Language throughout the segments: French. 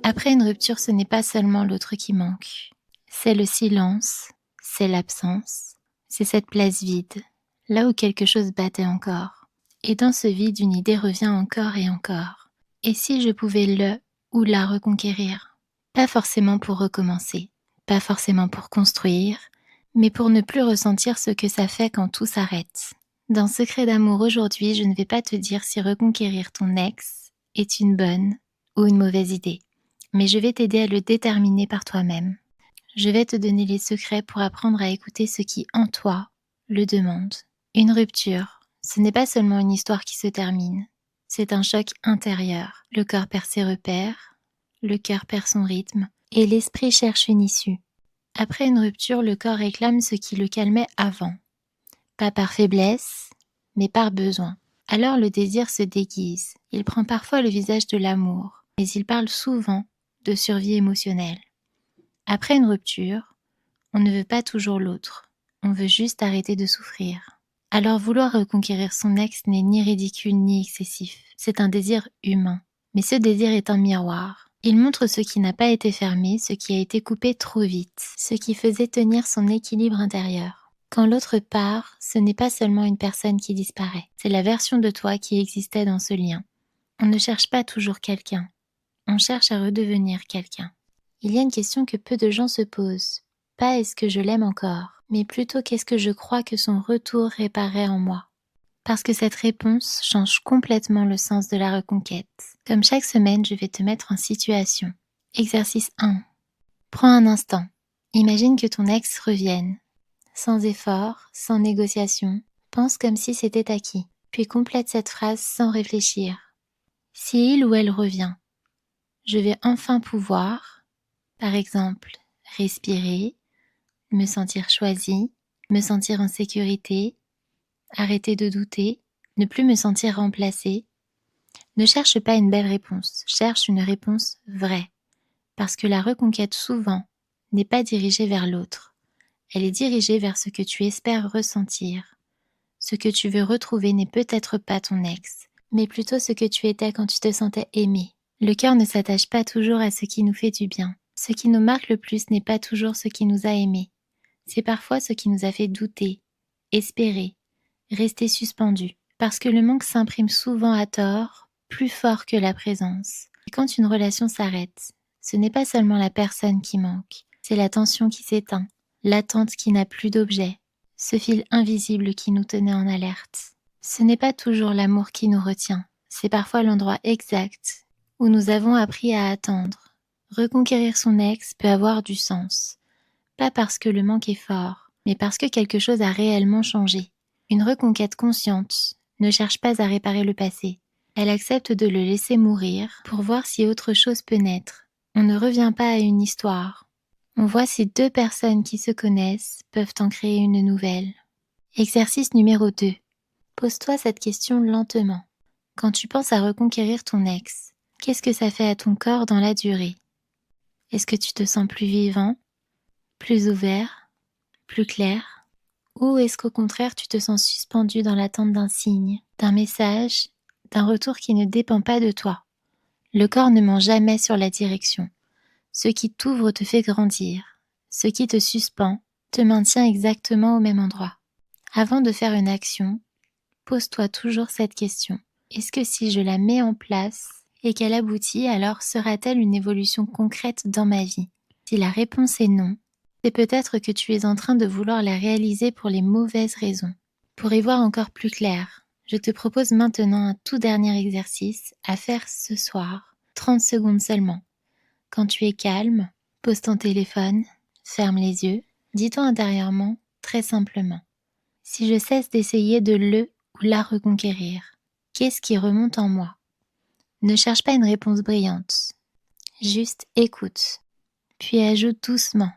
Après une rupture, ce n'est pas seulement l'autre qui manque. C'est le silence, c'est l'absence, c'est cette place vide, là où quelque chose battait encore. Et dans ce vide, une idée revient encore et encore. Et si je pouvais le ou la reconquérir? Pas forcément pour recommencer, pas forcément pour construire, mais pour ne plus ressentir ce que ça fait quand tout s'arrête. Dans Secret d'amour aujourd'hui, je ne vais pas te dire si reconquérir ton ex est une bonne ou une mauvaise idée, mais je vais t'aider à le déterminer par toi-même. Je vais te donner les secrets pour apprendre à écouter ce qui, en toi, le demande. Une rupture, ce n'est pas seulement une histoire qui se termine, c'est un choc intérieur. Le corps perd ses repères, le cœur perd son rythme, et l'esprit cherche une issue. Après une rupture, le corps réclame ce qui le calmait avant. Pas par faiblesse, mais par besoin. Alors le désir se déguise. Il prend parfois le visage de l'amour, mais il parle souvent de survie émotionnelle. Après une rupture, on ne veut pas toujours l'autre. On veut juste arrêter de souffrir. Alors vouloir reconquérir son ex n'est ni ridicule ni excessif. C'est un désir humain. Mais ce désir est un miroir. Il montre ce qui n'a pas été fermé, ce qui a été coupé trop vite, ce qui faisait tenir son équilibre intérieur. Quand l'autre part, ce n'est pas seulement une personne qui disparaît. C'est la version de toi qui existait dans ce lien. On ne cherche pas toujours quelqu'un. On cherche à redevenir quelqu'un. Il y a une question que peu de gens se posent. Pas est-ce que je l'aime encore, mais plutôt qu'est-ce que je crois que son retour réparerait en moi. Parce que cette réponse change complètement le sens de la reconquête. Comme chaque semaine, je vais te mettre en situation. Exercice 1. Prends un instant. Imagine que ton ex revienne. Sans effort, sans négociation. Pense comme si c'était acquis. Puis complète cette phrase sans réfléchir. Si il ou elle revient, je vais enfin pouvoir, par exemple, respirer, me sentir choisie, me sentir en sécurité, arrêter de douter, ne plus me sentir remplacée. Ne cherche pas une belle réponse, cherche une réponse vraie. Parce que la reconquête souvent n'est pas dirigée vers l'autre. Elle est dirigée vers ce que tu espères ressentir. Ce que tu veux retrouver n'est peut-être pas ton ex, mais plutôt ce que tu étais quand tu te sentais aimé. Le cœur ne s'attache pas toujours à ce qui nous fait du bien. Ce qui nous marque le plus n'est pas toujours ce qui nous a aimés. C'est parfois ce qui nous a fait douter, espérer, rester suspendu. Parce que le manque s'imprime souvent à tort, plus fort que la présence. Et quand une relation s'arrête, ce n'est pas seulement la personne qui manque, c'est la tension qui s'éteint, l'attente qui n'a plus d'objet, ce fil invisible qui nous tenait en alerte. Ce n'est pas toujours l'amour qui nous retient, c'est parfois l'endroit exact où nous avons appris à attendre. Reconquérir son ex peut avoir du sens, pas parce que le manque est fort, mais parce que quelque chose a réellement changé. Une reconquête consciente ne cherche pas à réparer le passé. Elle accepte de le laisser mourir pour voir si autre chose peut naître. On ne revient pas à une histoire. On voit si deux personnes qui se connaissent peuvent en créer une nouvelle. Exercice numéro 2. Pose-toi cette question lentement. Quand tu penses à reconquérir ton ex, qu'est-ce que ça fait à ton corps dans la durée? Est-ce que tu te sens plus vivant, plus ouvert, plus clair? Ou est-ce qu'au contraire tu te sens suspendu dans l'attente d'un signe, d'un message, d'un retour qui ne dépend pas de toi? Le corps ne ment jamais sur la direction. Ce qui t'ouvre te fait grandir. Ce qui te suspend te maintient exactement au même endroit. Avant de faire une action, pose-toi toujours cette question. Est-ce que si je la mets en place et qu'elle aboutit, alors sera-t-elle une évolution concrète dans ma vie? Si la réponse est non, c'est peut-être que tu es en train de vouloir la réaliser pour les mauvaises raisons. Pour y voir encore plus clair, je te propose maintenant un tout dernier exercice à faire ce soir, 30 secondes seulement. Quand tu es calme, pose ton téléphone, ferme les yeux, dis-toi intérieurement, très simplement. Si je cesse d'essayer de le ou la reconquérir, qu'est-ce qui remonte en moi? Ne cherche pas une réponse brillante, juste écoute, puis ajoute doucement.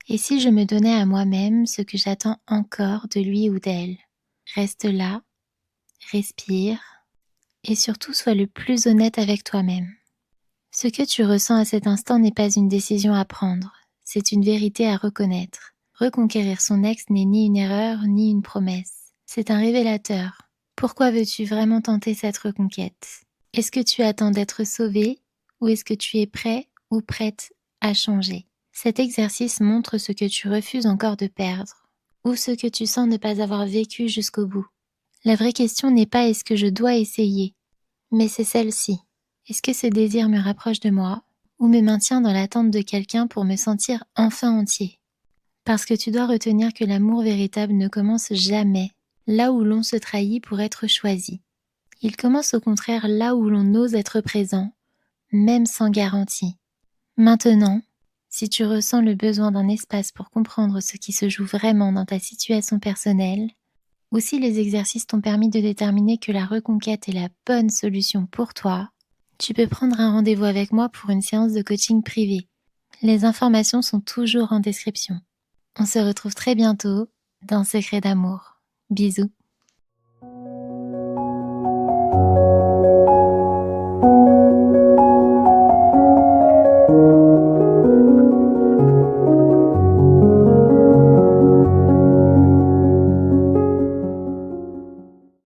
Et si je me donnais à moi-même ce que j'attends encore de lui ou d'elle? Reste là, respire, et surtout sois le plus honnête avec toi-même. Ce que tu ressens à cet instant n'est pas une décision à prendre, c'est une vérité à reconnaître. Reconquérir son ex n'est ni une erreur ni une promesse, c'est un révélateur. Pourquoi veux-tu vraiment tenter cette reconquête? Est-ce que tu attends d'être sauvé ou est-ce que tu es prêt ou prête à changer. Cet exercice montre ce que tu refuses encore de perdre ou ce que tu sens ne pas avoir vécu jusqu'au bout. La vraie question n'est pas est-ce que je dois essayer, mais c'est celle-ci. Est-ce que ce désir me rapproche de moi ou me maintient dans l'attente de quelqu'un pour me sentir enfin entier? Parce que tu dois retenir que l'amour véritable ne commence jamais là où l'on se trahit pour être choisi. Il commence au contraire là où l'on ose être présent, même sans garantie. Maintenant, si tu ressens le besoin d'un espace pour comprendre ce qui se joue vraiment dans ta situation personnelle, ou si les exercices t'ont permis de déterminer que la reconquête est la bonne solution pour toi, tu peux prendre un rendez-vous avec moi pour une séance de coaching privé. Les informations sont toujours en description. On se retrouve très bientôt dans Secret d'amour. Bisous.